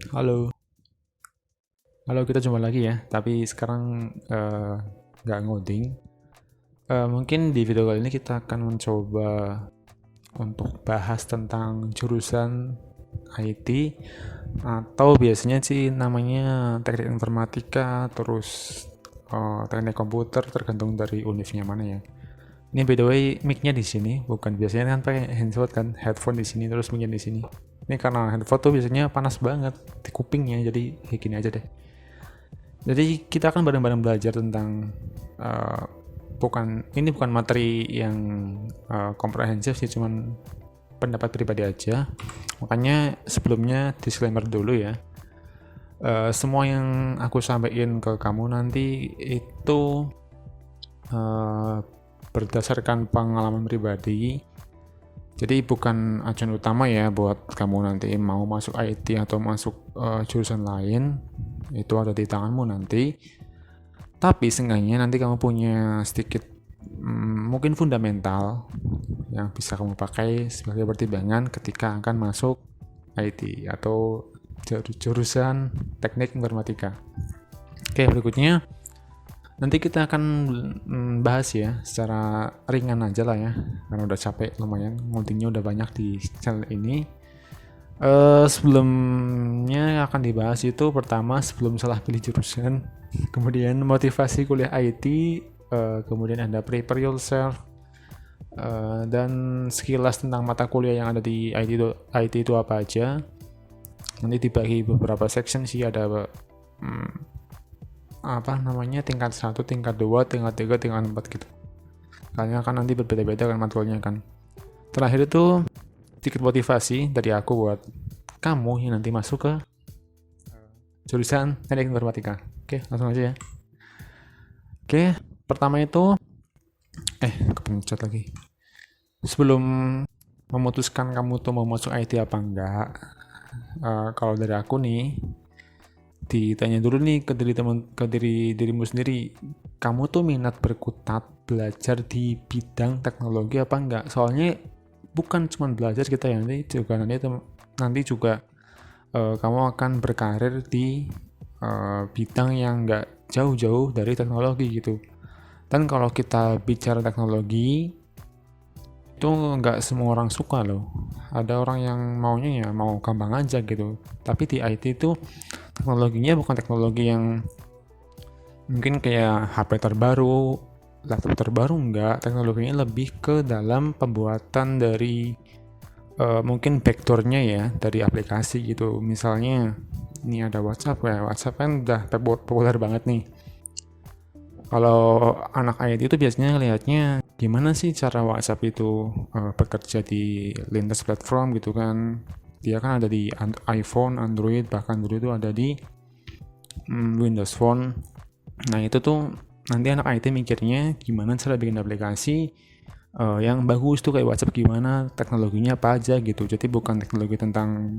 Halo, halo kita jumpa lagi ya. Tapi sekarang nggak ngoding. Mungkin di video kali ini kita akan mencoba untuk bahas tentang jurusan IT atau biasanya sih namanya teknik informatika, terus teknik komputer tergantung dari univnya mana ya. Ini by the way mic-nya di sini, bukan biasanya kan pakai handphone kan, headphone di sini terus mic-nya di sini. Ini karena handphone tuh biasanya panas banget di kupingnya, jadi kayak gini aja deh. Jadi kita akan bareng-bareng belajar tentang uh, bukan materi yang komprehensif sih, cuman pendapat pribadi aja. Makanya sebelumnya disclaimer dulu ya. Semua yang aku sampaikan ke kamu nanti itu uh, berdasarkan pengalaman pribadi. Jadi bukan acuan utama ya buat kamu nanti mau masuk IT atau masuk jurusan lain. Itu ada di tanganmu nanti. Tapi seenggaknya nanti kamu punya sedikit mungkin fundamental yang bisa kamu pakai sebagai pertimbangan ketika akan masuk IT atau jurusan teknik informatika. Oke, berikutnya nanti kita akan bahas ya secara ringan aja lah ya, karena udah capek lumayan, ngodingnya udah banyak di channel ini. Sebelumnya akan dibahas itu pertama sebelum salah pilih jurusan, kemudian motivasi kuliah IT, kemudian ada prepare yourself, dan sekilas tentang mata kuliah yang ada di IT itu apa aja. Nanti dibagi beberapa section sih, ada tingkat 1, tingkat 2, tingkat 3, tingkat 4 gitu. Kalian kan nanti berbeda-beda kan matkulnya kan. Terakhir itu sedikit motivasi dari aku buat kamu yang nanti masuk ke jurusan teknik informatika. Oke, langsung aja ya. Oke, pertama itu kepencet lagi. Sebelum memutuskan kamu tuh mau masuk IT apa enggak, kalau dari aku nih, ditanya dulu nih ke dirimu sendiri, kamu tuh minat berkutat belajar di bidang teknologi apa enggak? Soalnya bukan cuma belajar kita ya, nanti juga kamu akan berkarir di bidang yang enggak jauh-jauh dari teknologi gitu. Dan kalau kita bicara teknologi, itu nggak semua orang suka loh. Ada orang yang maunya ya mau gampang aja gitu. Tapi di IT itu teknologinya bukan teknologi yang mungkin kayak HP terbaru, laptop terbaru, enggak. Teknologinya lebih ke dalam pembuatan dari mungkin backdoor-nya ya, dari aplikasi gitu. Misalnya ini ada WhatsApp ya, WhatsApp kan udah populer banget nih. Kalau anak IT itu biasanya lihatnya gimana sih cara WhatsApp itu bekerja di lintas platform gitu kan. Dia kan ada di iPhone, Android, bahkan dulu itu ada di Windows Phone. Nah itu tuh nanti anak IT mikirnya gimana cara bikin aplikasi yang bagus tuh kayak WhatsApp, gimana teknologinya apa aja gitu. Jadi bukan teknologi tentang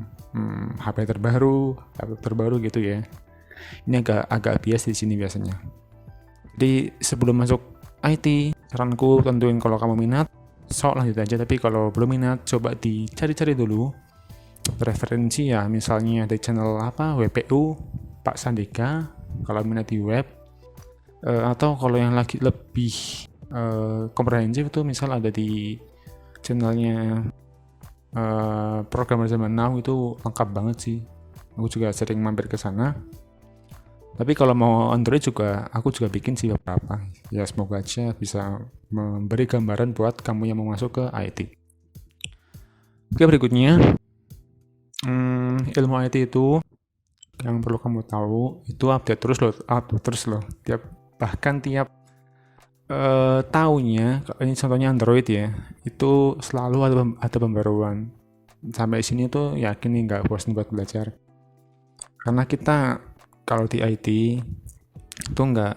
HP terbaru, gitu ya. Ini agak bias di sini biasanya. Jadi sebelum masuk IT, saranku tentuin kalau kamu minat, sok lanjut aja. Tapi kalau belum minat, coba dicari-cari dulu referensi ya. Misalnya ada channel WPU, Pak Sandika, kalau minat di web. Atau kalau yang lagi lebih komprehensif itu misal ada di channelnya Programmer Zaman Now, itu lengkap banget sih. Aku juga sering mampir ke sana. Tapi kalau mau Android juga, aku juga bikin sih beberapa. Ya semoga aja bisa memberi gambaran buat kamu yang mau masuk ke IT. Oke, berikutnya, ilmu IT itu yang perlu kamu tahu itu update terus loh. Bahkan tiap tahunnya, ini contohnya Android ya, itu selalu ada pembaruan. Sampai sini tuh yakin nih nggak bosan buat belajar. Karena kita kalau di IT itu nggak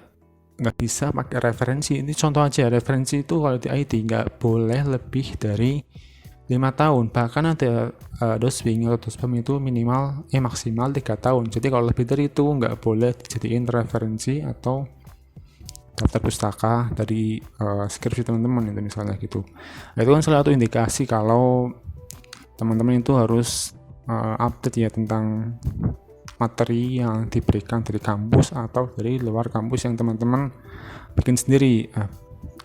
bisa pakai referensi. Ini contoh aja, referensi itu kalau di IT nggak boleh lebih dari 5 tahun. Bahkan ada DOSBing atau DOSBEM itu maksimal 3 tahun. Jadi kalau lebih dari itu nggak boleh dijadiin referensi atau daftar pustaka dari skripsi teman-teman itu misalnya gitu. Nah, itu kan salah satu indikasi kalau teman-teman itu harus update ya tentang materi yang diberikan dari kampus atau dari luar kampus yang teman-teman bikin sendiri.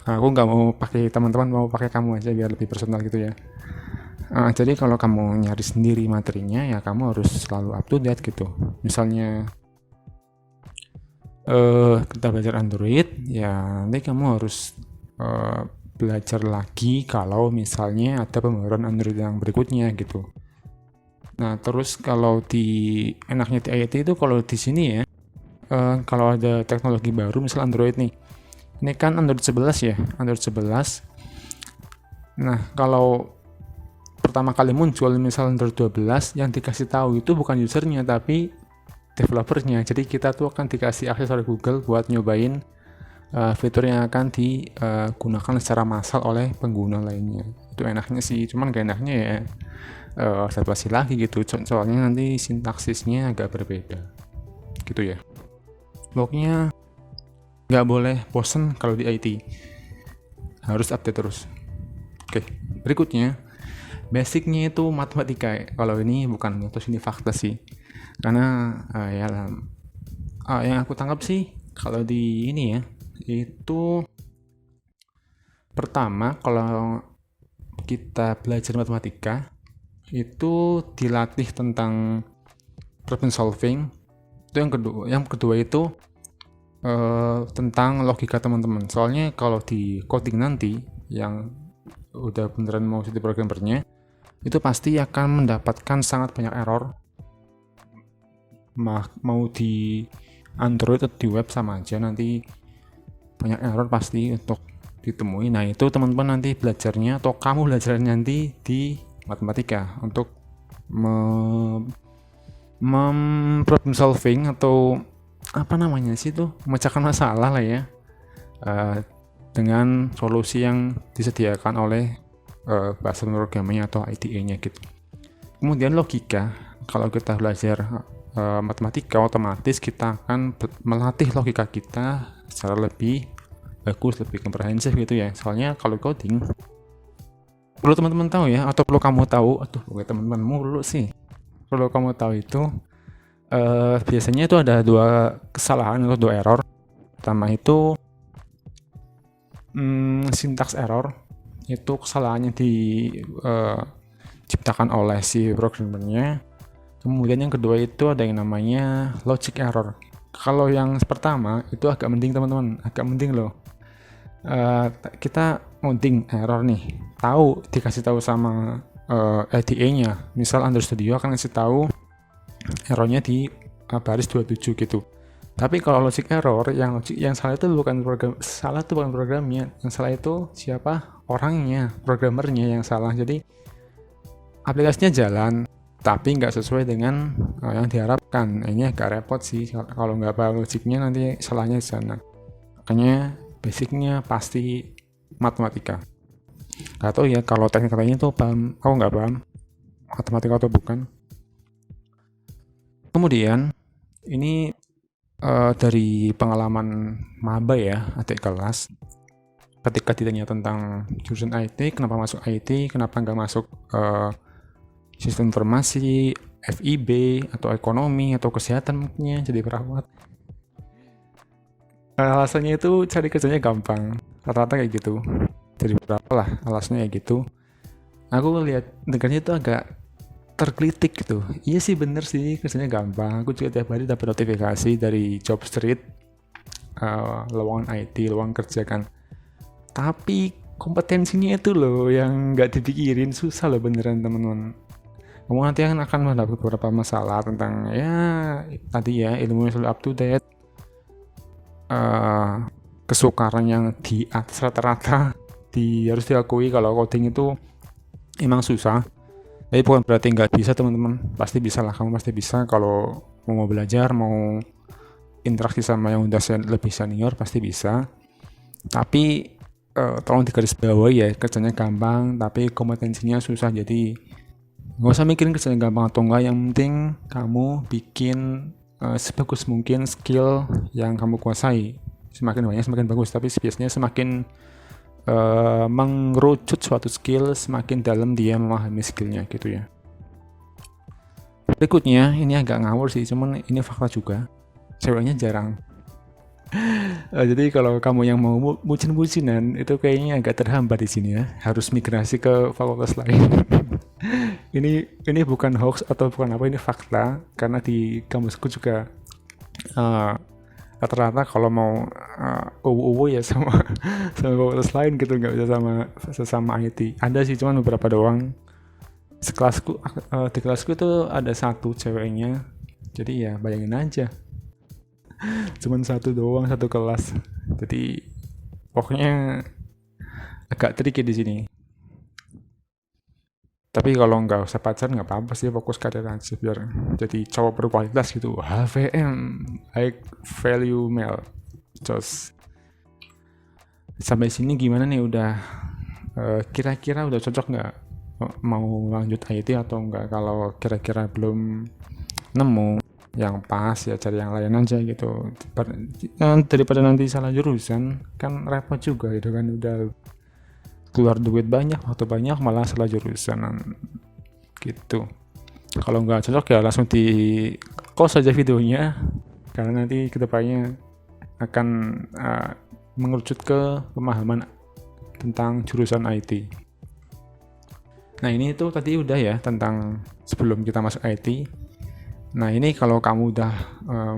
Aku nggak mau pakai teman-teman, mau pakai kamu aja biar lebih personal gitu ya. Jadi kalau kamu nyari sendiri materinya ya kamu harus selalu up to date gitu. Misalnya kita belajar Android ya nanti kamu harus belajar lagi kalau misalnya ada pembaruan Android yang berikutnya gitu. Nah terus kalau enaknya di IT itu kalau di sini ya, kalau ada teknologi baru misal Android nih, ini kan Android 11 ya, Android 11. Nah kalau pertama kali muncul misal Android 12, yang dikasih tahu itu bukan usernya tapi developernya. Jadi kita tuh akan dikasih akses oleh Google buat nyobain fitur yang akan digunakan secara massal oleh pengguna lainnya. Itu enaknya sih, cuman gak enaknya ya adaptasi lagi gitu, soalnya nanti sintaksisnya agak berbeda gitu ya. Pokoknya nggak boleh bosen kalau di IT, harus update terus. Oke, berikutnya basicnya itu matematika. Kalau ini bukan mitos, ini fakta sih, karena yang aku tangkap sih kalau di ini ya, itu pertama kalau kita belajar matematika itu dilatih tentang problem solving. Itu yang kedua itu tentang logika teman-teman. Soalnya kalau di coding nanti yang udah beneran mau jadi programmernya itu pasti akan mendapatkan sangat banyak error. Mau di Android atau di web sama aja, nanti banyak error pasti untuk ditemui. Nah itu teman-teman nanti belajarnya atau kamu belajarnya nanti di matematika untuk problem solving atau apa namanya sih itu, memecahkan masalah lah ya, dengan solusi yang disediakan oleh bahasa programming atau IDE-nya gitu. Kemudian logika, kalau kita belajar matematika otomatis kita akan melatih logika kita secara lebih bagus, lebih komprehensif gitu ya. Soalnya kalau coding perlu teman-teman tahu ya, atau perlu kamu tahu, teman-temanmu perlu sih, perlu kamu tahu itu biasanya itu ada dua kesalahan atau dua error. Pertama itu syntax error, itu kesalahan yang diciptakan oleh si programmernya. Kemudian yang kedua itu ada yang namanya logic error. Kalau yang pertama itu agak mending teman-teman, agak mending loh. Kita ngoding error nih, dikasih tahu sama IDE-nya, misal Android Studio akan kasih tahu errornya di baris 27 gitu. Tapi kalau logic error, yang salah itu bukan programnya, yang salah itu siapa? Orangnya, programmernya yang salah. Jadi aplikasinya jalan tapi nggak sesuai dengan yang diharapkan. Ini agak repot sih kalau nggak paham logiknya, nanti salahnya di sana. Makanya basicnya pasti matematika. Nggak tahu ya kalau teknik lainnya tuh paham, aku nggak paham matematika atau bukan. Kemudian ini dari pengalaman maba ya, adik kelas, ketika ditanya tentang jurusan IT, kenapa masuk IT, kenapa nggak masuk sistem informasi, FIB, atau ekonomi, atau kesehatan mungkinnya jadi perawat. Alasannya itu cari kerjanya gampang, rata-rata kayak gitu. Jadi berapa lah alasannya kayak gitu. Aku dengarnya itu agak tergelitik gitu. Iya sih, bener sih, kerjanya gampang. Aku juga tiap hari dapat notifikasi dari Jobstreet, lowongan IT, lowongan kerja kan. Tapi kompetensinya itu loh yang nggak dipikirin, susah loh beneran teman-teman. Kamu nanti akan mendapat beberapa masalah tentang ya tadi ya, ilmu yang up to date, kesukaran yang di atas rata-rata, harus diakui kalau coding itu emang susah. Tapi bukan berarti nggak bisa teman-teman, pasti bisa lah, kamu pasti bisa kalau mau belajar, mau interaksi sama yang udah lebih senior pasti bisa. Tapi tolong digarisbawahi ya, kerjanya gampang tapi kompetensinya susah. Jadi nggak usah mikirin kerjanya gampang atau enggak, yang penting kamu bikin sebagus mungkin skill yang kamu kuasai. Semakin banyak semakin bagus, tapi biasanya semakin mengerucut suatu skill, semakin dalam dia memahami skillnya gitu ya. Berikutnya, ini agak ngawur sih, cuman ini fakta juga. Ceweknya jarang. Jadi kalau kamu yang mau bucin-bucinan itu kayaknya agak terhambat di sini ya. Harus migrasi ke fakultas lain. ini bukan hoax atau bukan apa, ini fakta karena di kampusku juga rata-rata kalau mau uwu ya sama fakultas lain gitu, nggak bisa sama IT. Ada sih cuman beberapa doang. Di kelasku itu ada satu ceweknya, jadi ya bayangin aja. Cuman satu doang, satu kelas. Jadi pokoknya agak tricky di sini. Tapi kalau nggak usah pacaran nggak apa-apa sih, fokus karir aja biar jadi cowok berkualitas gitu. HVM, high value male. Just sampai sini gimana nih, udah kira-kira udah cocok nggak mau lanjut IT atau enggak? Kalau kira-kira belum nemu yang pas ya cari yang lain aja gitu, daripada nanti salah jurusan kan repot juga gitu kan, udah keluar duit banyak, waktu banyak, malah salah jurusan gitu. Kalau nggak cocok ya langsung di close saja videonya, karena nanti kedepannya akan mengerucut ke pemahaman tentang jurusan IT. Nah ini tuh tadi udah ya tentang sebelum kita masuk IT. Nah ini kalau kamu udah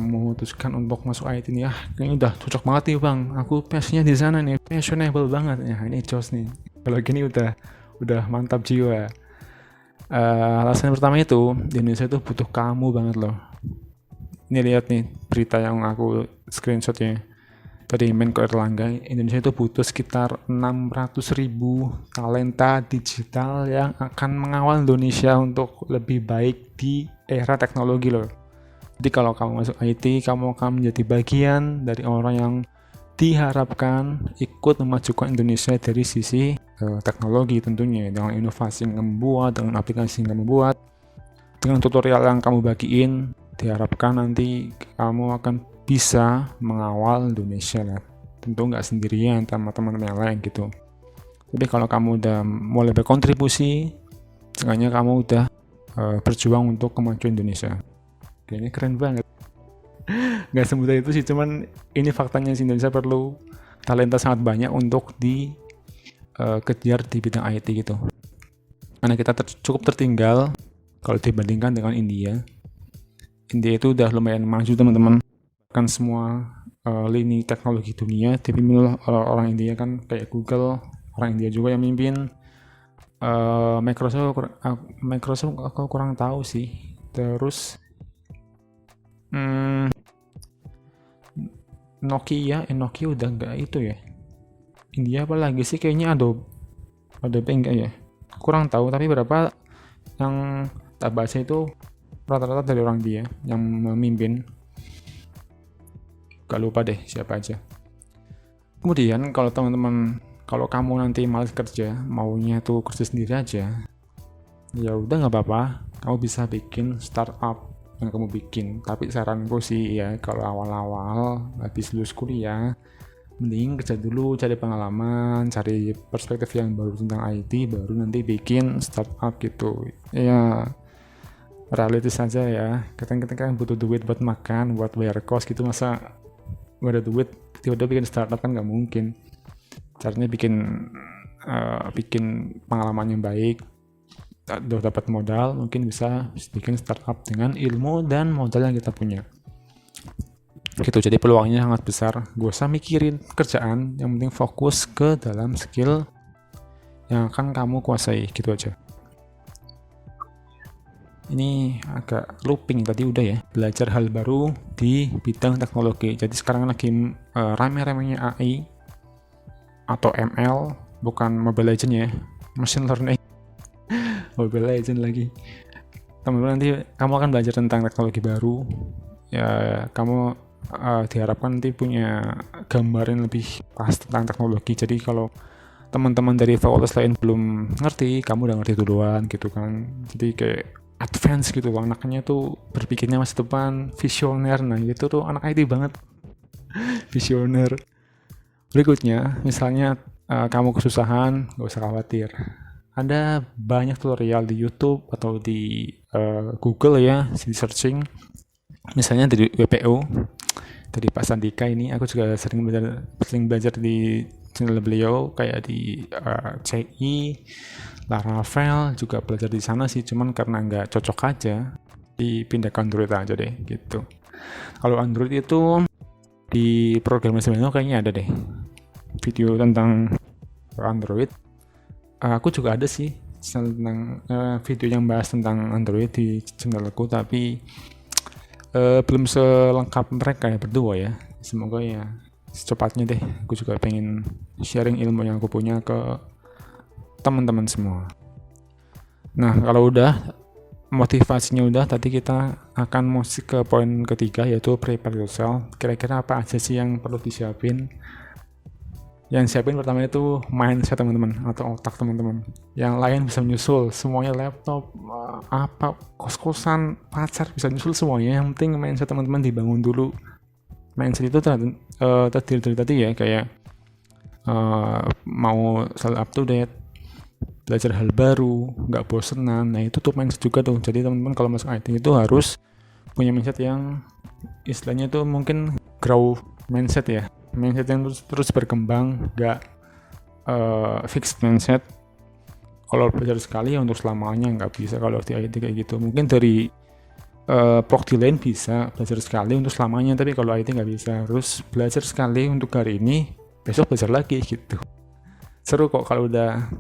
memutuskan untuk masuk IT nih, kayaknya udah cocok banget nih bang, aku passionnya di sana nih, passionable banget ya, ini jos nih. Kalau gini udah mantap jiwa. Alasan pertama itu di Indonesia itu butuh kamu banget loh. Ini lihat nih berita yang aku screenshotnya dari Menko Erlangga, Indonesia itu butuh sekitar 600.000 talenta digital yang akan mengawal Indonesia untuk lebih baik di era teknologi loh. Jadi kalau kamu masuk IT, kamu akan menjadi bagian dari orang yang diharapkan ikut memajukan Indonesia dari sisi teknologi tentunya, dengan inovasi yang kamu buat, dengan aplikasi yang kamu buat, dengan tutorial yang kamu bagiin, diharapkan nanti kamu akan bisa mengawal Indonesia lah. Tentu nggak sendirian, sama teman-teman yang lain gitu. Tapi kalau kamu udah mulai berkontribusi, seenggaknya kamu udah berjuang untuk kemajuan Indonesia. Kayaknya keren banget. Nggak semudah itu sih, cuman ini faktanya sih, Indonesia perlu talenta sangat banyak untuk dikejar di bidang IT gitu. Karena kita cukup tertinggal kalau dibandingkan dengan India. India itu udah lumayan maju teman-teman. Kan semua lini teknologi dunia dipimpin oleh orang India kan, kayak Google, orang India juga yang mimpin. Microsoft aku kurang tahu sih. Terus Nokia udah nggak itu ya. India apa lagi sih, kayaknya Adobe enggak ya, kurang tahu. Tapi berapa yang tak baca itu rata-rata dari orang dia yang memimpin, gak lupa deh siapa aja. Kemudian kalau teman-teman, kalau kamu nanti malas kerja, maunya tuh kerja sendiri aja, ya udah nggak apa-apa, kamu bisa bikin startup yang kamu bikin. Tapi saranku sih ya, kalau awal-awal habis lulus kuliah, mending kerja dulu, cari pengalaman, cari perspektif yang baru tentang IT, baru nanti bikin startup gitu ya. Realistis saja ya, kadang-kadang kan butuh duit buat makan, buat bayar kos gitu, masa gak ada duit tiba-tiba bikin startup kan nggak mungkin. Caranya bikin pengalaman yang baik, udah dapat modal, mungkin bisa bikin startup dengan ilmu dan modal yang kita punya gitu. Jadi peluangnya sangat besar. Gak usah mikirin kerjaan, yang penting fokus ke dalam skill yang akan kamu kuasai gitu aja. Ini agak looping, tadi udah ya, belajar hal baru di bidang teknologi. Jadi sekarang lagi rame-ramenya AI atau ML, bukan Mobile Legends ya, machine learning. Mobile Legends lagi. Teman-teman, nanti kamu akan belajar tentang teknologi baru ya, kamu diharapkan nanti punya gambaran lebih pas tentang teknologi. Jadi kalau teman-teman dari fakultas lain belum ngerti, kamu udah ngerti duluan gitu kan. Jadi kayak advance gitu, anaknya tuh berpikirnya masa depan, visioner. Nah gitu tuh anak IT banget. Visioner. Berikutnya, misalnya kamu kesusahan, gak usah khawatir. ada banyak tutorial di YouTube atau di Google ya, di searching. Misalnya dari WPO, dari Pak Sandika ini, aku juga sering belajar di channel beliau, kayak di CI, Laravel juga belajar di sana sih, cuman karena nggak cocok aja, dipindah ke Android aja deh gitu. Kalau Android itu di program sebenarnya kayaknya ada deh video tentang Android. Aku juga ada sih tentang video yang bahas tentang Android di channelku, tapi belum selengkap mereka ya berdua ya. Semoga ya secepatnya deh, aku juga pengen sharing ilmu yang aku punya ke teman-teman semua. Nah, kalau udah motivasinya udah, tadi kita akan masuk ke poin ketiga, yaitu prepare yourself. Kira-kira apa aja sih yang perlu disiapin? Yang siapin pertama itu mindset teman-teman atau otak teman-teman. Yang lain bisa menyusul, semuanya laptop, apa kos-kosan, pacar bisa nyusul semuanya. Yang penting mindset teman-teman dibangun dulu. Mindset itu terdiri dari tadi ya, kayak mau selalu up to date, belajar hal baru, nggak bosenan. Nah itu tuh mindset juga tuh. Jadi teman-teman kalau masuk IT itu harus punya mindset yang istilahnya itu mungkin grow mindset ya, mindset yang terus berkembang, nggak fixed mindset. Kalau belajar sekali ya untuk selamanya nggak bisa kalau di IT kayak gitu. Mungkin dari prodi lain bisa belajar sekali untuk selamanya, tapi kalau IT nggak bisa. Harus belajar sekali untuk hari ini, besok belajar lagi gitu. Seru kok kalau udah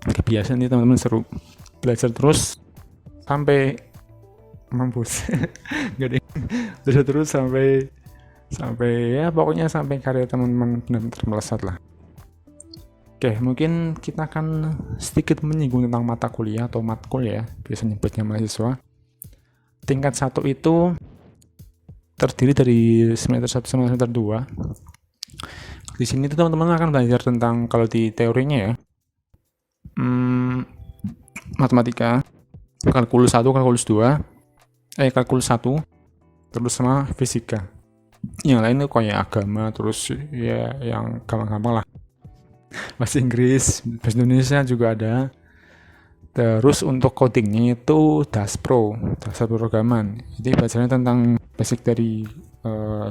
kebiasaan nih teman-teman, seru belajar terus sampai mampus. Gak deh, belajar terus sampai ya pokoknya sampai karya teman-teman benar-benar melesat lah. Oke, mungkin kita akan sedikit menyinggung tentang mata kuliah atau matkul ya, biasa nyebutnya mahasiswa. Tingkat 1 itu terdiri dari semester 1 sama semester 2. Di sini tuh teman-teman akan belajar tentang, kalau di teorinya ya, matematika, kalkulus 1, kalkulus 2, kalkulus 1, terus sama fisika. Yang lain itu kayak agama, terus ya yang gampang-gampang lah. Bahasa Inggris, bahasa Indonesia juga ada. Terus untuk codingnya itu DASPRO, dasar programan. Jadi belajarnya tentang basic dari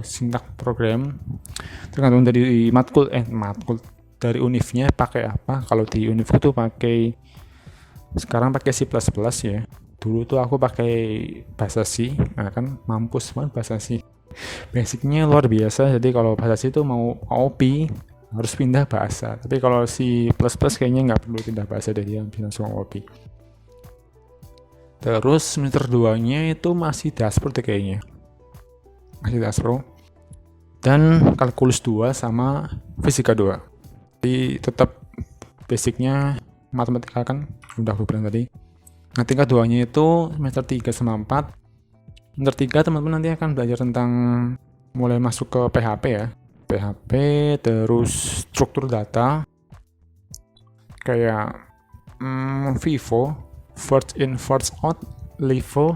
sintak program. Tergantung dari matkul dari univnya pakai apa. Kalau di univku tuh sekarang pakai C++ ya. Dulu tuh aku pakai bahasa C, nah kan mampus banget bahasa C. Basicnya luar biasa, jadi kalau bahasa C itu mau OP harus pindah bahasa, tapi kalau C++ kayaknya nggak perlu pindah bahasa deh, dia bisa langsung OP. Terus semester 2 nya itu masih dashboard kayaknya, masih dashboard, dan kalkulus 2 sama fisika 2. Jadi tetap basicnya matematika kan udah aku bilang tadi. Nah tingkat 2 nya itu semester 3 sama 4. Semester 3 teman-teman nanti akan belajar tentang mulai masuk ke PHP ya. PHP, terus struktur data, kayak FIFO, first in, first out, LIFO,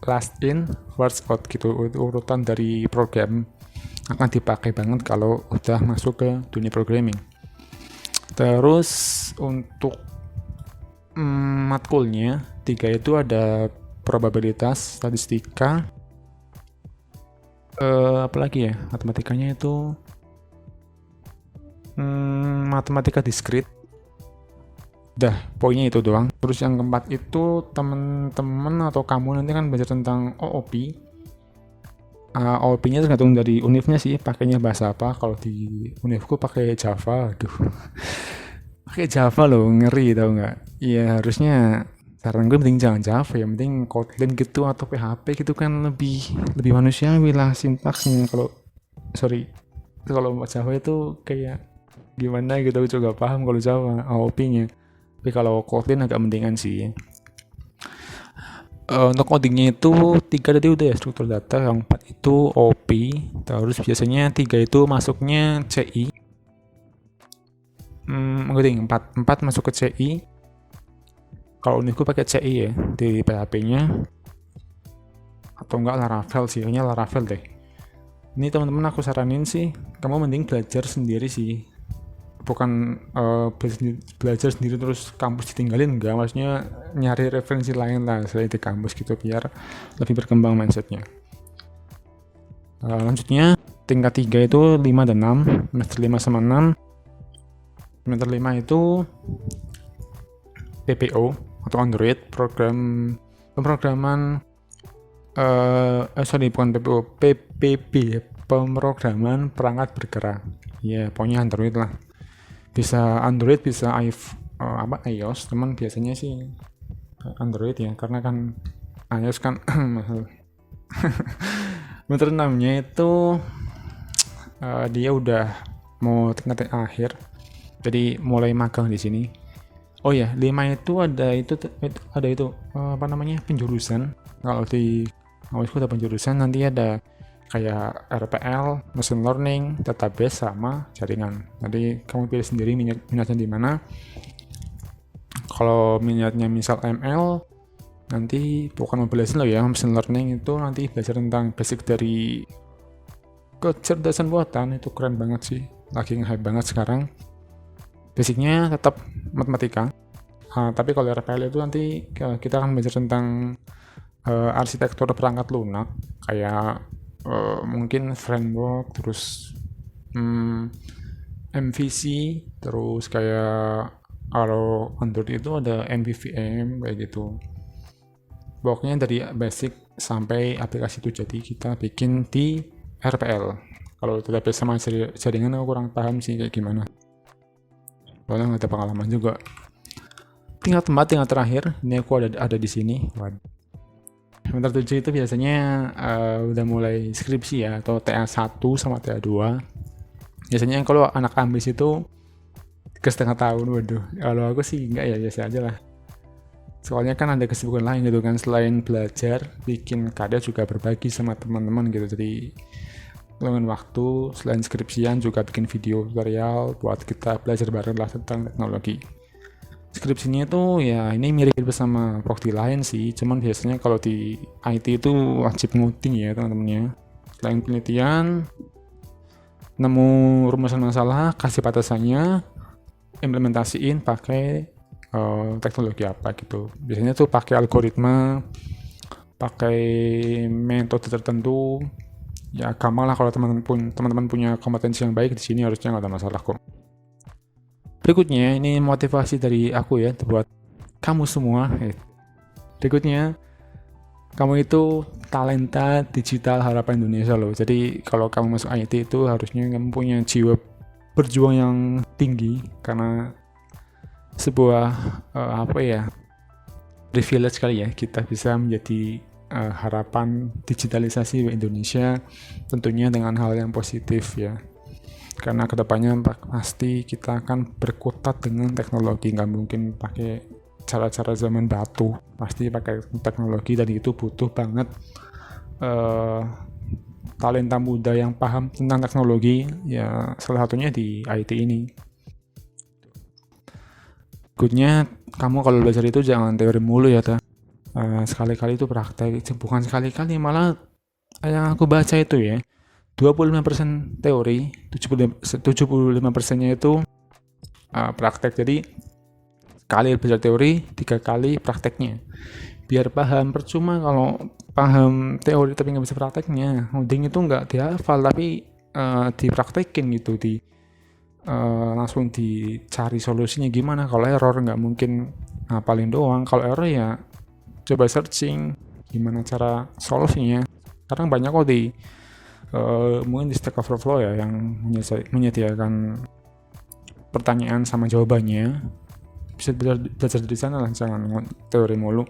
last in, first out gitu. Itu urutan dari program, akan dipakai banget kalau udah masuk ke dunia programming. Terus untuk matkulnya 3 itu ada probabilitas, statistika, apalagi ya, matematikanya itu matematika diskrit. Dah, poinnya itu doang. Terus yang keempat itu temen-temen atau kamu nanti kan belajar tentang OOP. OOP-nya tergantung dari univnya sih, pakainya bahasa apa. Kalau di univku pakai Java, aduh. Pakai Java loh, ngeri tau nggak? Iya, harusnya saran gue mending jangan Java, yang penting Kotlin gitu atau PHP gitu kan lebih manusiawi lah sintaksnya. Kalau Java itu kayak gimana gitu, aku juga paham kalau Java AOP-nya. Tapi kalau Kotlin agak mendingan sih. Untuk codingnya itu 3 tadi udah ya, struktur data. Yang 4 itu OP. Terus biasanya 3 itu masuknya CI. 4 masuk ke CI. Kalau univku pakai CI ya di PHP-nya, atau enggak Laravel sih, kayaknya Laravel deh. Ini teman-teman aku saranin sih, kamu mending belajar sendiri sih. bukan belajar sendiri terus kampus ditinggalin, enggak, maksudnya nyari referensi lain lah selain di kampus gitu biar lebih berkembang mindsetnya. Lanjutnya tingkat 3 itu 5 dan 6, semester 5 sama 6. Semester 5 itu PPO atau Android, pemrograman bukan PPO, PPB, pemrograman perangkat bergerak. Ya, pokoknya Android lah. Bisa Android, bisa iOS, teman biasanya sih Android ya, karena kan iOS kan mahal. Semester 6-nya itu dia udah mau tingkat akhir, jadi mulai magang di sini. Oh ya, 5 itu ada penjurusan. Kalau di kampusku ada penjurusan, nanti ada kayak RPL, machine learning, database sama jaringan. Nanti kamu pilih sendiri minatnya di mana. Kalau minatnya misal ML, nanti bukan mobile learning ya, machine learning itu nanti belajar tentang basic dari kecerdasan buatan. Itu keren banget sih, lagi nge-hype banget sekarang. Basicnya tetap matematika, tapi kalau RPL itu nanti kita akan belajar tentang arsitektur perangkat lunak, kayak mungkin framework, terus MVC, terus kayak kalau Android itu ada MVVM kayak gitu. Pokoknya dari basic sampai aplikasi itu jadi kita bikin di RPL. Kalau database sama jaringan aku kurang paham sih kayak gimana, soalnya nggak ada pengalaman juga. Tingkat 4, tingkat terakhir, ini aku ada di sini. Semester 7 itu biasanya udah mulai skripsi ya, atau TA1 sama TA2. Biasanya kalau anak ambis itu 3,5 tahun, waduh. Kalau aku sih enggak ya, biasa aja lah. Soalnya kan ada kesibukan lain gitu kan, selain belajar, bikin karya juga berbagi sama teman-teman gitu. Jadi dengan waktu, selain skripsian juga bikin video tutorial buat kita belajar bareng lah tentang teknologi. Skripsinya itu ya ini mirip sama prodi lain sih, cuman biasanya kalau di IT itu wajib ngoding ya teman-temannya. Selain penelitian, nemu rumusan masalah, kasih batasannya, implementasiin pakai teknologi apa gitu. Biasanya tuh pakai algoritma, pakai metode tertentu. Ya gampang lah kalau teman-teman punya kompetensi yang baik di sini, harusnya nggak ada masalah kok. Berikutnya, ini motivasi dari aku ya buat kamu semua. Berikutnya, kamu itu talenta digital harapan Indonesia loh. Jadi kalau kamu masuk IT itu harusnya kamu punya jiwa berjuang yang tinggi, karena sebuah privilege kali ya kita bisa menjadi harapan digitalisasi Indonesia, tentunya dengan hal yang positif ya. Karena kedepannya pasti kita akan berkutat dengan teknologi, nggak mungkin pakai cara-cara zaman batu, pasti pakai teknologi, dan itu butuh banget talenta muda yang paham tentang teknologi ya, salah satunya di IT ini. Berikutnya, kamu kalau belajar itu jangan teori mulu ya, sekali-kali itu praktek, bukan sekali-kali, malah yang aku baca itu ya 25% teori, 75%-nya itu praktek. Jadi sekali belajar teori, 3 kali prakteknya. Biar paham, percuma kalau paham teori tapi nggak bisa prakteknya. Ngoding itu nggak dihafal tapi dipraktekin gitu, langsung dicari solusinya gimana. Kalau error nggak mungkin ngapalin doang. Kalau error ya coba searching gimana cara solve-nya. Sekarang banyak kok mungkin di Stack Overflow ya yang menyediakan pertanyaan sama jawabannya. Bisa belajar dari sana lah, jangan teori mulu,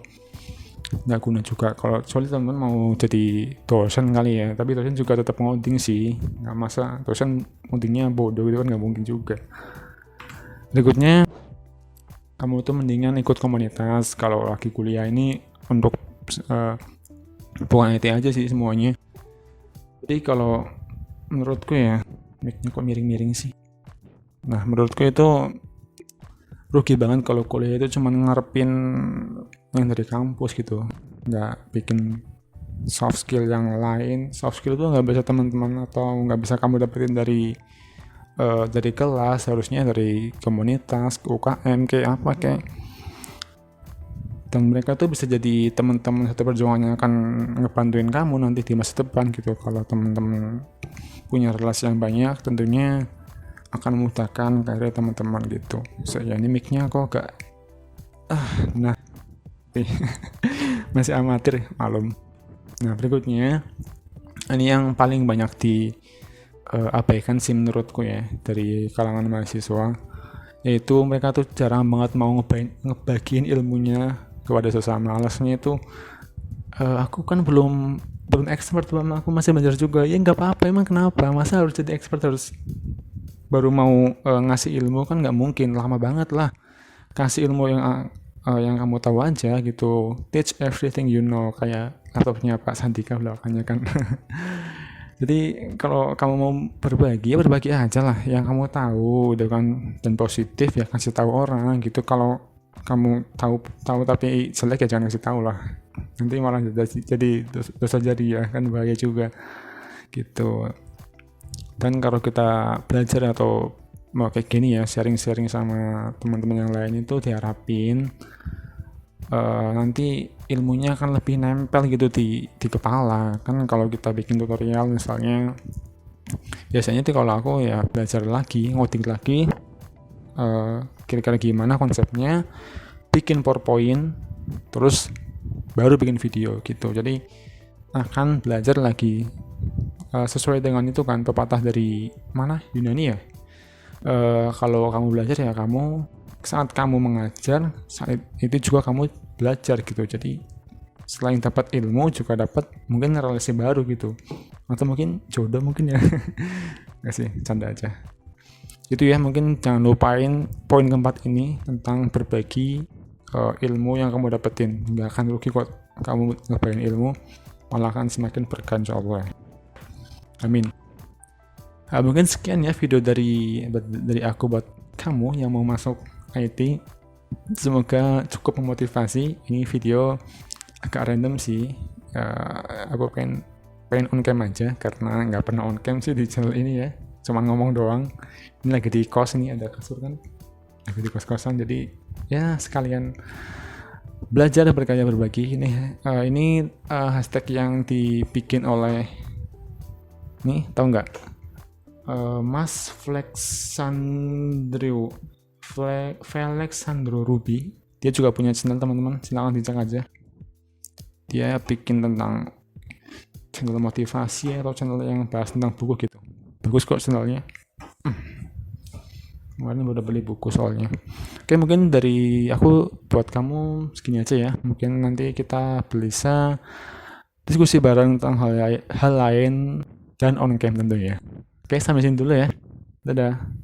nggak guna juga. Kalau soalnya teman-teman mau jadi dosen kali ya, tapi dosen juga tetap ngoding sih, nggak masa dosen ngodingnya bodoh gitu kan, nggak mungkin juga. Berikutnya, kamu tuh mendingan ikut komunitas kalau lagi kuliah ini, untuk bukan IT aja sih semuanya. Jadi kalau menurutku ya, mic-nya kok miring-miring sih. Nah, menurutku itu rugi banget kalau kuliah itu cuma ngarepin yang dari kampus gitu, nggak bikin soft skill yang lain. Soft skill itu nggak bisa teman-teman atau nggak bisa kamu dapetin dari dari kelas, harusnya dari komunitas, UKM, kayak apa kayak. Dan mereka tuh bisa jadi teman-teman satu perjuangan yang akan ngebantuin kamu nanti di masa depan gitu. Kalau teman-teman punya relasi yang banyak, tentunya akan memudahkan karir teman-teman gitu. Ya ini mic-nya kok gak nah masih amatir, malum. Nah, berikutnya ini yang paling banyak diabaikan sih menurutku ya dari kalangan mahasiswa, yaitu mereka tuh jarang banget mau ngebagiin ilmunya kepada sesama. Alasannya itu aku kan belum expert, aku masih belajar juga. Ya nggak apa-apa, emang kenapa, masa harus jadi expert, harus baru mau ngasih ilmu? Kan nggak mungkin, lama banget lah. Kasih ilmu yang kamu tahu aja gitu. Teach everything you know, kayak laptopnya Pak Sandika belakangnya kan. Jadi kalau kamu mau berbagi, ya berbagi aja lah yang kamu tahu gitu kan, dan positif ya, kasih tahu orang gitu. Kalau kamu tahu tapi jelek ya jangan kasih tahu lah, nanti malah jadi dosa jadi ya kan, bahaya juga gitu. Dan kalau kita belajar atau mau kayak gini ya, sharing sama teman-teman yang lain, itu diharapin nanti ilmunya akan lebih nempel gitu di kepala kan. Kalau kita bikin tutorial misalnya, biasanya tuh kalau aku ya belajar lagi, ngoding lagi, kira-kira gimana konsepnya, bikin PowerPoint, terus baru bikin video gitu. Jadi akan belajar lagi sesuai dengan itu kan, pepatah dari mana, Yunani ya. Kalau kamu belajar ya kamu, saat kamu mengajar, saat itu juga kamu belajar gitu. Jadi selain dapat ilmu juga dapat mungkin relasi baru gitu, atau mungkin jodoh mungkin ya. Nggak sih, canda aja. Itu ya, mungkin jangan lupain poin keempat ini tentang berbagi ilmu yang kamu dapetin. Nggak akan rugi kok kamu ngebagiin ilmu, malah akan semakin berkah insyaallah. Amin. Mungkin sekian ya video dari aku buat kamu yang mau masuk IT. Semoga cukup memotivasi. Ini video agak random sih. Aku pengen on cam aja karena nggak pernah on cam sih di channel ini ya. Cuman ngomong doang. Ini lagi di kos, ini ada kasur kan. Lagi di kos-kosan, jadi ya sekalian belajar, berkarya, berbagi. Ini hashtag yang dibikin oleh nih, tahu nggak? Mas Felixandro Ruby. Dia juga punya channel teman-teman, silahkan dicek aja. Dia bikin tentang channel motivasi atau channel yang bahas tentang buku gitu. Bagus kok channelnya. Kemarin udah beli buku soalnya. Oke, mungkin dari aku buat kamu segini aja ya. Mungkin nanti kita bisa diskusi bareng tentang hal lain dan on cam tentunya. Oke, sampai sini dulu ya. Dadah.